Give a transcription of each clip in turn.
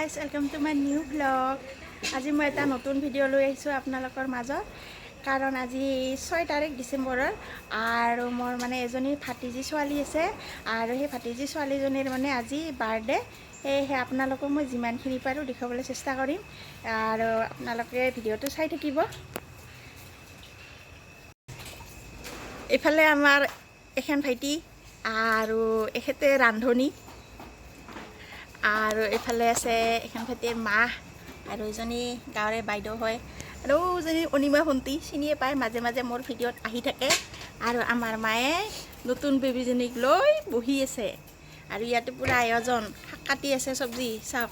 guys, welcome to my new vlog. আজি মই এটা নতুন ভিডিও লৈ আহিছো আপোনালোকৰ মাজত কাৰণ আজি 6 তাৰিখ ডিসেম্বৰৰ আৰু মোৰ মানে এজনী ভাতিজি ছোৱালী আছে আৰু সেই ভাতিজি ছোৱালীজনীৰ মানে আজি বাৰ্থডে হে আপোনালোকক মই যিমানখিনি পাৰো দেখাবলৈ চেষ্টা কৰিম আৰু আপোনালোকে ভিডিওটো চাই থাকিব এফালে আমাৰ এখন ভাইটি আৰু এখেতে ৰান্ধনী আৰু এফালে আছে এখন ভাইটিৰ মা আৰু এজনী গাঁৱৰে বাইদেউ হয় আৰু এজনী অনিমা ভণ্টি চিনিয়ে পায় মাজে মাজে মোৰ ভিডিঅ'ত আহি থাকে আৰু আমাৰ মায়ে নতুন বেবীজনীক লৈ বহি আছে আৰু ইয়াতে পুৰা আয়োজন শাক কাটি আছে চব্জি চাওক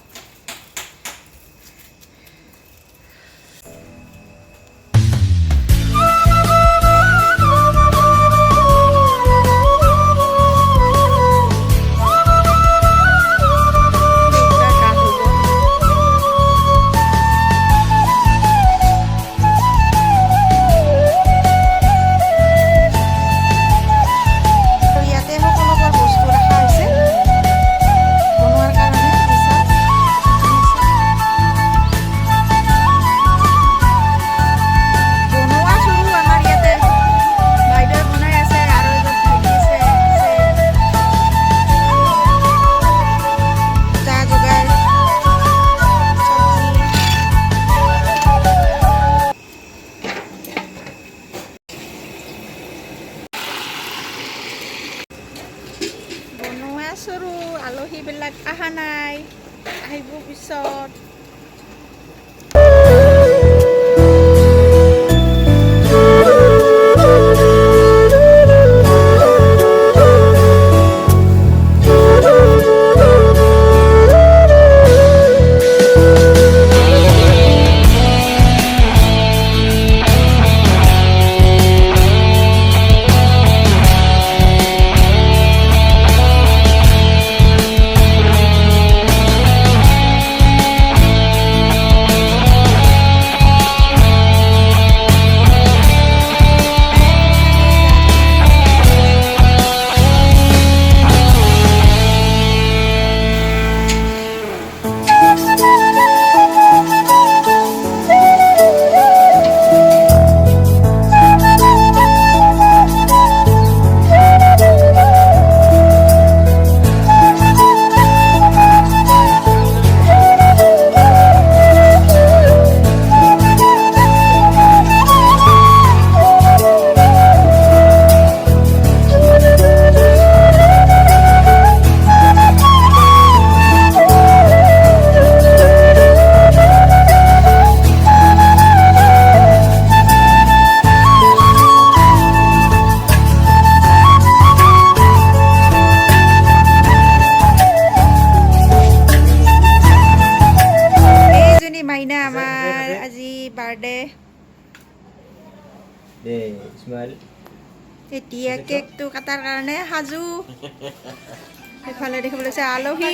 সৰু আলহীবিলাক আহা নাই আহিব পিছত বাৰ্থডে স্মাইল এতিয়া কেকটো কাটাৰ কাৰণে সাজু এফালে দেখিবলৈ আছে আলহী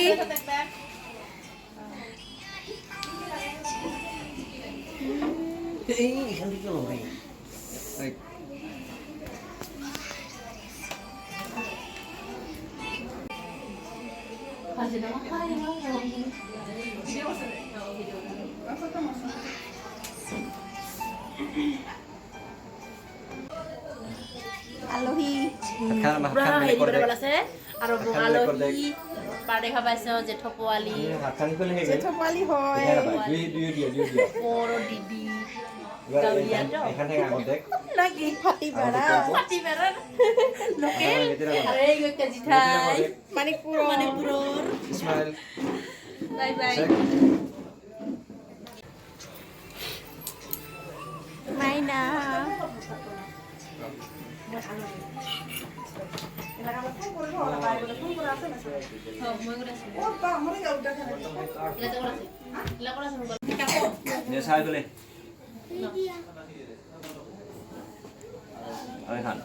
আলহী পুৰা হেৰি কৰিব আছে আৰু আলহী বাৰ্থডে খাব আছে জেঠ পোৱালি হয় বৰ দিদি লাগি ফাটি বাৰা লোকেল আৰু এই কেজি ঠাই মানিকপুৰৰ স্মাইল বাই বাই মাইনা খান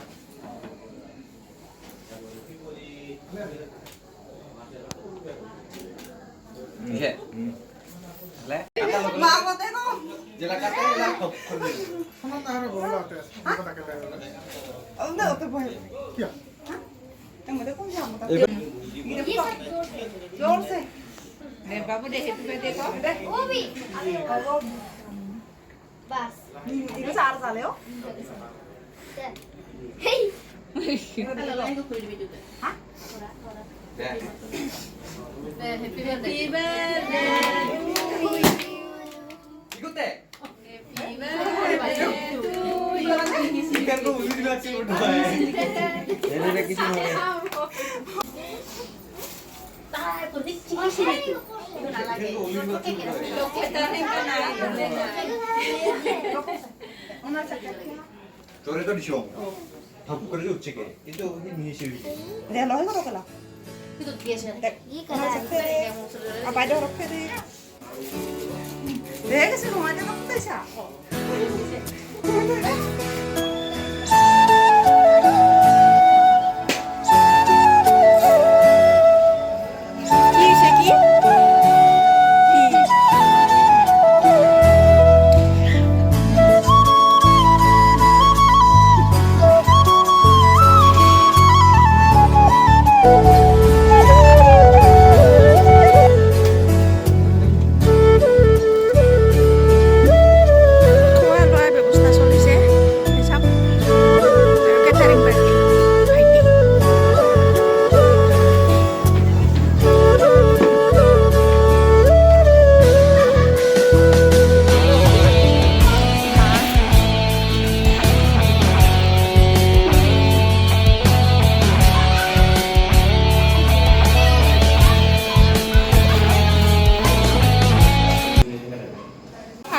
বাবু দে হেপি বাৰ্থডে ক বাস ইটো চাৰ চালে অ হেই হেপি বাৰ্থডে 이건데. হেপি 이거 우리 같이 볼거야. 얘네들 কিছু নয়। তাই কোনে চিকিছিল 이거 우리 같이 저래 또 리쇼. 다 부끄러져 우체게. 이또 미니시. দে লয় কৰ কলা কিন্তু গেছে ই কৰা আ বাইদেউ ৰখে দে দে গেছে নহয় দে নকতাইছা কি হৈছে কি খোৱা লোৱাৰ ব্যৱস্থা চলিছে চাওক আৰু কেটাৰিং পাৰ্টি ভাইটি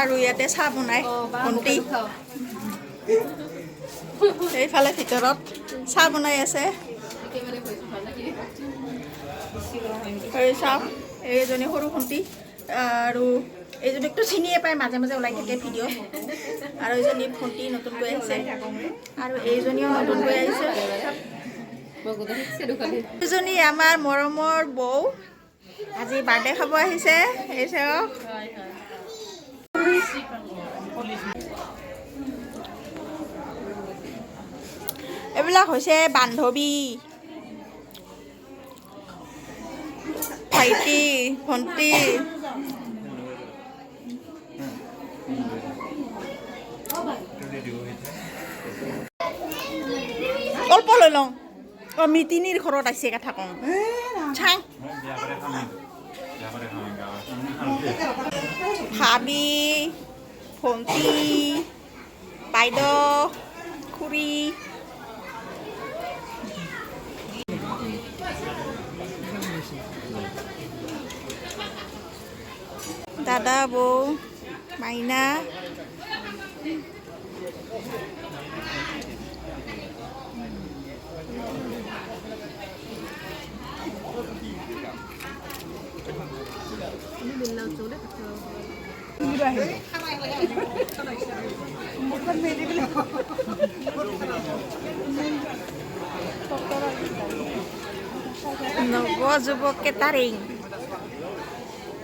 আৰু ইয়াতে চাহ বনাই ভণ্টি এইফালে ভিতৰত চাহ বনাই আছে এই চাওক এইজনী সৰু ভণ্টি আৰু এইজনীকতো চিনিয়ে পায় মাজে মাজে ওলাই থাকে ভিডিঅ' আৰু এইজনী ভণ্টি নতুনকৈ আহিছে আৰু এইজনীও নতুনকৈ আহিছে এইজনী আমাৰ মৰমৰ বৌ আজি বাৰ্থডে খাব আহিছে এই চাওক এইবিলাক হৈছে বান্ধৱী ভাইটি ভণ্টি কল্প লৈ লওঁ অঁ মিতিনীৰ ঘৰত আহিছে কথা কওঁ চাং ভাবি ভণ্টি বাইদেউ খুৰী দাদা বৌ মাইনা নৱযুৱক কেটাৰিং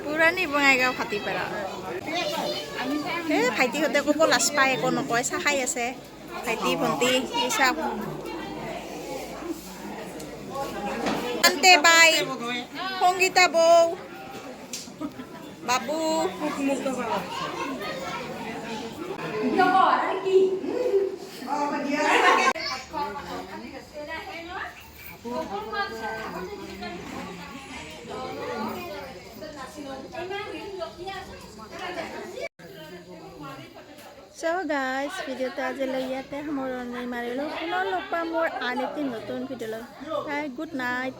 পুৰণি বঙাইগাঁও ফাটিপাৰা এই ভাইটিহঁতে ক'ব লাজ পায় একো নকয় চাহ খাই আছে ভাইটি ভণ্টি এই চাওক শান্তে বাই সংগীতা বৌ বাবু So guys, ভিডিঅ'টো আজিলৈ ইয়াতে সামৰণি মাৰিলোঁ পুনৰ লগ পাম মোৰ আন এটি নতুন ভিডিঅ'লৈ বাই গুড নাইট